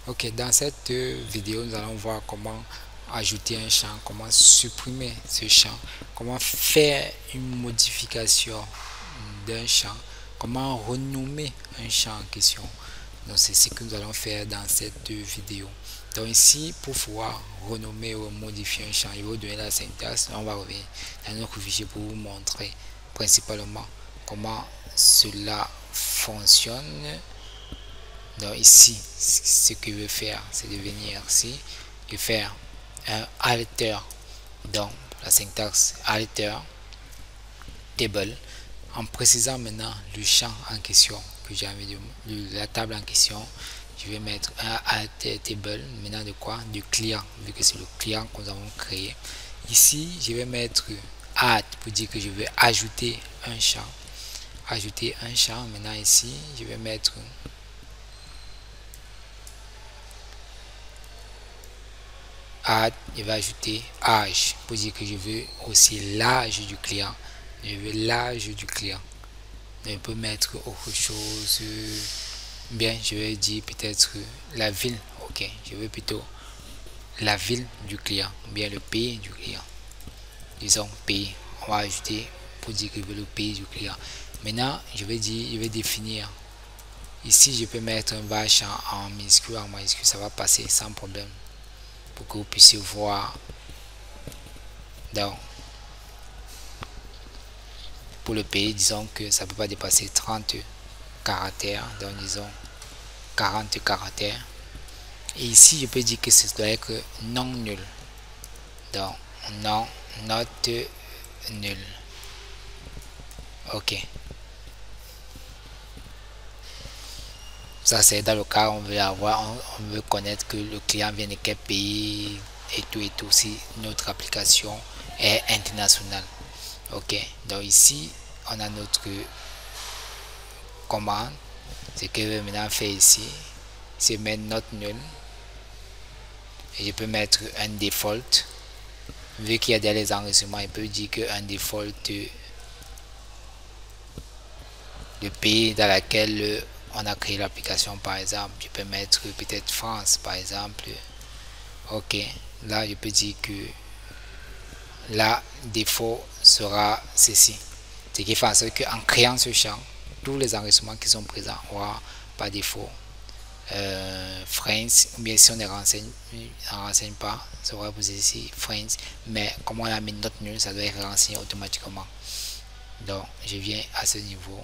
Ok, dans cette vidéo, nous allons voir comment ajouter un champ, comment supprimer ce champ, comment faire une modification d'un champ, comment renommer un champ en question. Donc c'est ce que nous allons faire dans cette vidéo. Donc ici, pour pouvoir renommer ou modifier un champ, il va vous donner la syntaxe. On va revenir dans notre fichier pour vous montrer principalement comment cela fonctionne. Donc ici, ce que je vais faire, c'est de venir ici, de faire un alter. Donc la syntaxe alter table, en précisant maintenant le champ en question que j'ai envie de la table en question. Je vais mettre un alter table maintenant de quoi, du client, vu que c'est le client que nous avons créé. Ici je vais mettre add pour dire que je vais ajouter un champ. Maintenant ici je vais mettre add, je vais ajouter âge pour dire que je veux aussi l'âge du client. Je veux l'âge du client. Je peux mettre autre chose. Bien, je vais dire peut-être la ville. Ok, je veux plutôt la ville du client, bien le pays du client. Disons pays. On va ajouter pour dire que je veux le pays du client. Maintenant, je vais définir. Ici, je peux mettre un vache en minuscule, en majuscule, ça va passer sans problème. Pour que vous puissiez voir. Donc, pour le pays, disons que ça ne peut pas dépasser 30 caractères. Donc, disons 40 caractères. Et ici, je peux dire que ce doit être non nul. Donc, non, note nul. Ok. Ça, c'est dans le cas où on veut avoir, on veut connaître que le client vient de quel pays et tout, si notre application est internationale. Ok. Donc, ici, on a notre commande. Ce que je vais maintenant faire ici, c'est mettre note nul. Et je peux mettre un default. Vu qu'il y a des enregistrements, il peut dire qu'un default de pays dans lequel on a créé l'application, par exemple. Je peux mettre peut-être France, par exemple. Ok, là je peux dire que la défaut sera ceci. Ce qui fait en sorte qu'en créant ce champ, tous les enregistrements qui sont présents auront par défaut France, ou bien si on ne renseigne pas, ça aura posé ici France, mais comme on a mis note nulle, ça doit être renseigné automatiquement. Donc je viens à ce niveau,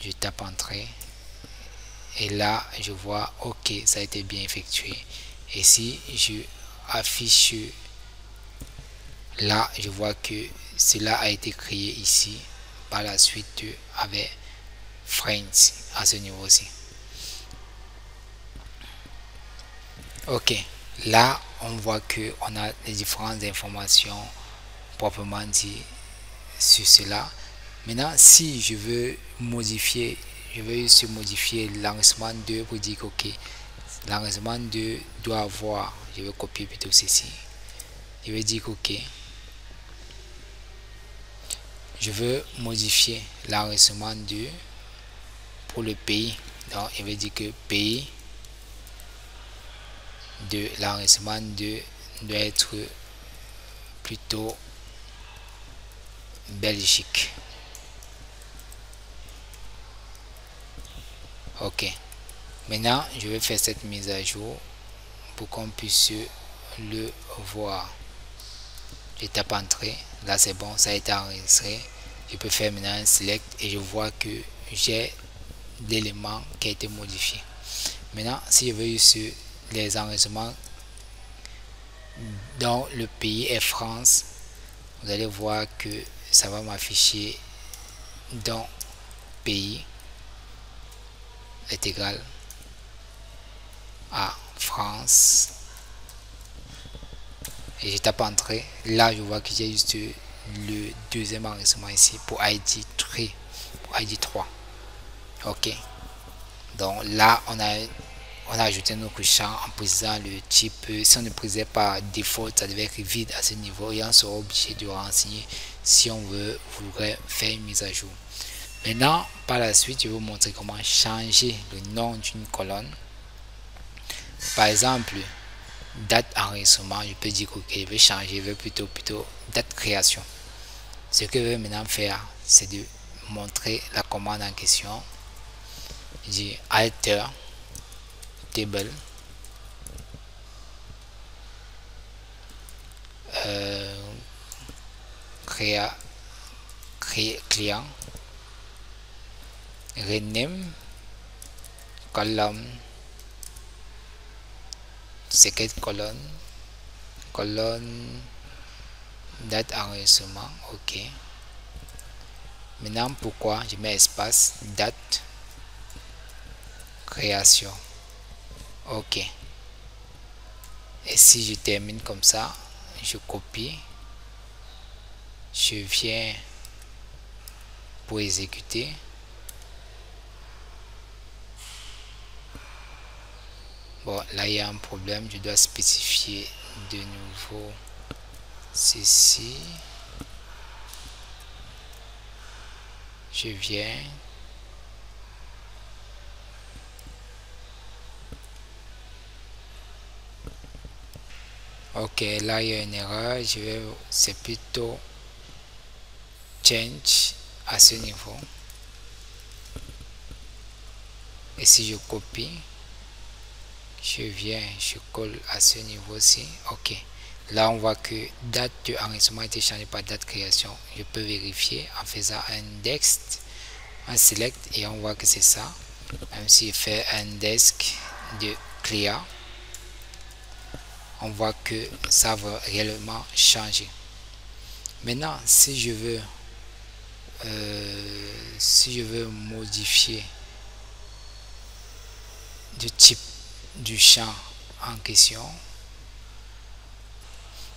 je tape entrée et là je vois ok, ça a été bien effectué. Et si je affiche là, je vois que cela a été créé ici par la suite avec France à ce niveau-ci. Ok, là on voit que on a les différentes informations proprement dit sur cela. Maintenant, si je veux modifier, je veux se modifier l'enregistrement 2 pour dire que ok, l'enregistrement 2 doit avoir, je vais copier plutôt ceci. Je vais dire que ok, je veux modifier l'enregistrement 2 pour le pays. Donc, je vais dire que pays de l'enregistrement 2 doit être plutôt Belgique. Ok. Maintenant, je vais faire cette mise à jour pour qu'on puisse le voir. Je tape entrée. Là, c'est bon, ça a été enregistré. Je peux faire maintenant un select et je vois que j'ai l'élément qui a été modifié. Maintenant, si je veux sur les enregistrements dont le pays est France, vous allez voir que ça va m'afficher dans pays est égal à France et je tape entrée. Là je vois que j'ai juste le deuxième enregistrement ici pour ID 3. Ok, donc là on a ajouté notre champ en précisant le type. Si on ne précisait pas défaut, ça devait être vide à ce niveau et on sera obligé de renseigner si on voudrait faire une mise à jour. Maintenant, par la suite, je vais vous montrer comment changer le nom d'une colonne. Par exemple, date enregistrement, je peux dire que ok, je vais changer, je veux plutôt date création. Ce que je vais maintenant faire, c'est de montrer la commande en question. Je dis alter table client rename colonne second colonne date enregistrement. Ok, maintenant pourquoi je mets espace date création. Ok, et si je termine comme ça, je copie, je viens pour exécuter. Bon, là il y a un problème, je dois spécifier de nouveau ceci. Je viens, ok, là il y a une erreur, c'est plutôt change à ce niveau. Et si je copie, je viens, je colle à ce niveau-ci. Ok, là on voit que date de enregistrement a été changée par date création. Je peux vérifier en faisant un index, un select, et on voit que c'est ça. Même si je fais un desk de client, on voit que ça va réellement changer. Maintenant, si je veux modifier le type du champ en question,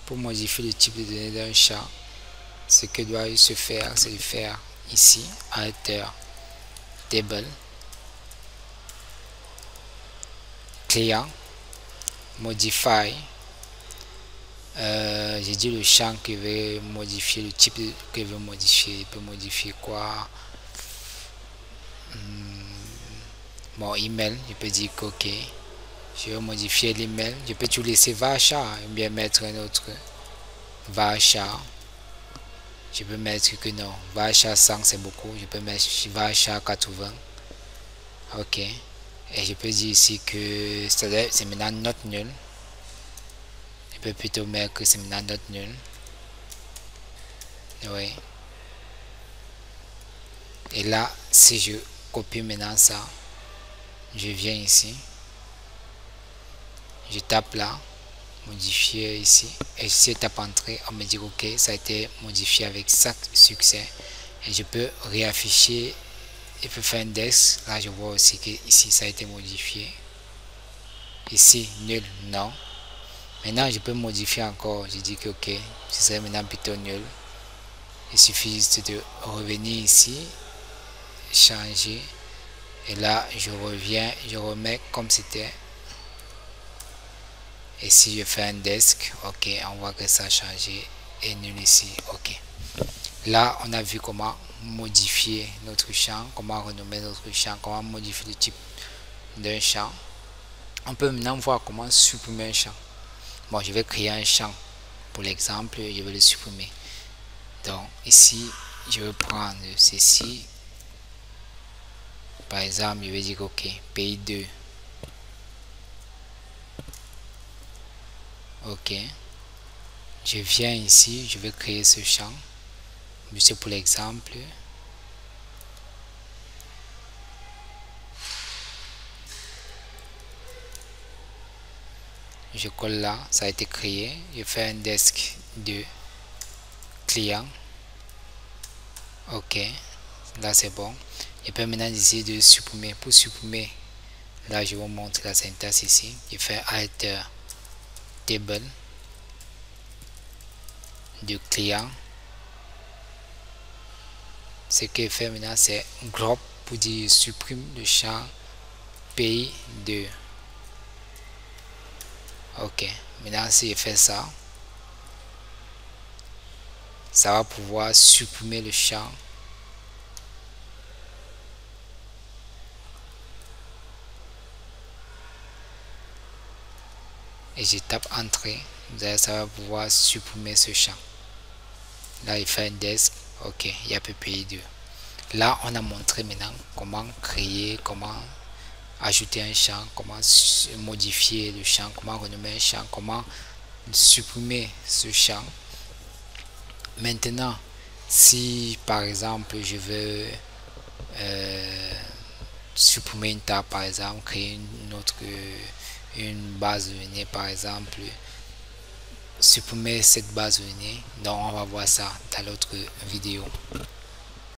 pour modifier le type de données d'un champ, ce que doit se faire, c'est de faire ici alter table client modify. J'ai dit le champ que je vais modifier, le type que je veux modifier. Je peux modifier quoi? Mon email, je peux dire que ok, je vais modifier l'email. Je peux tout laisser varchar ou bien mettre un autre varchar. Je peux mettre que non, varchar 100 c'est beaucoup. Je peux mettre varchar 80. Ok, et je peux dire ici que c'est maintenant not nul. Je peux plutôt mettre que c'est maintenant not nul. Oui. Et là, si je copie maintenant ça, je viens ici, je tape là, modifier ici, et si je tape entrée, on me dit ok, ça a été modifié avec succès, et je peux réafficher, je peux faire index. Là je vois aussi que ici ça a été modifié, ici nul, non. Maintenant je peux modifier encore, je dis que ok, ce serait maintenant plutôt nul. Il suffit juste de revenir ici, changer, et là je reviens, je remets comme c'était. Et si je fais un desk, ok, on voit que ça a changé, et nul ici. Ok, là on a vu comment modifier notre champ, comment renommer notre champ, comment modifier le type d'un champ. On peut maintenant voir comment supprimer un champ. Bon, je vais créer un champ pour l'exemple, je vais le supprimer. Donc ici je vais prendre ceci, par exemple je vais dire ok, pays 2. Ok, je viens ici, je vais créer ce champ, c'est pour l'exemple. Je colle là, ça a été créé. Je fais un desk de client. Ok, là c'est bon. Je peux maintenant décider de supprimer. Pour supprimer, là je vous montre la syntaxe ici. Je fais alter table de client. Ce que je fais maintenant, c'est group pour dire supprime le champ pays 2. Ok, maintenant si je fais ça, ça va pouvoir supprimer le champ. et je tape entrée, ça va pouvoir supprimer ce champ. Là, il fait un desk. Ok, il y a PPI2. Là, on a montré maintenant comment créer, comment ajouter un champ, comment modifier le champ, comment renommer un champ, comment supprimer ce champ. Maintenant, si par exemple je veux supprimer une table, par exemple, créer une base de données, par exemple, supprimer cette base de données, donc on va voir ça dans l'autre vidéo.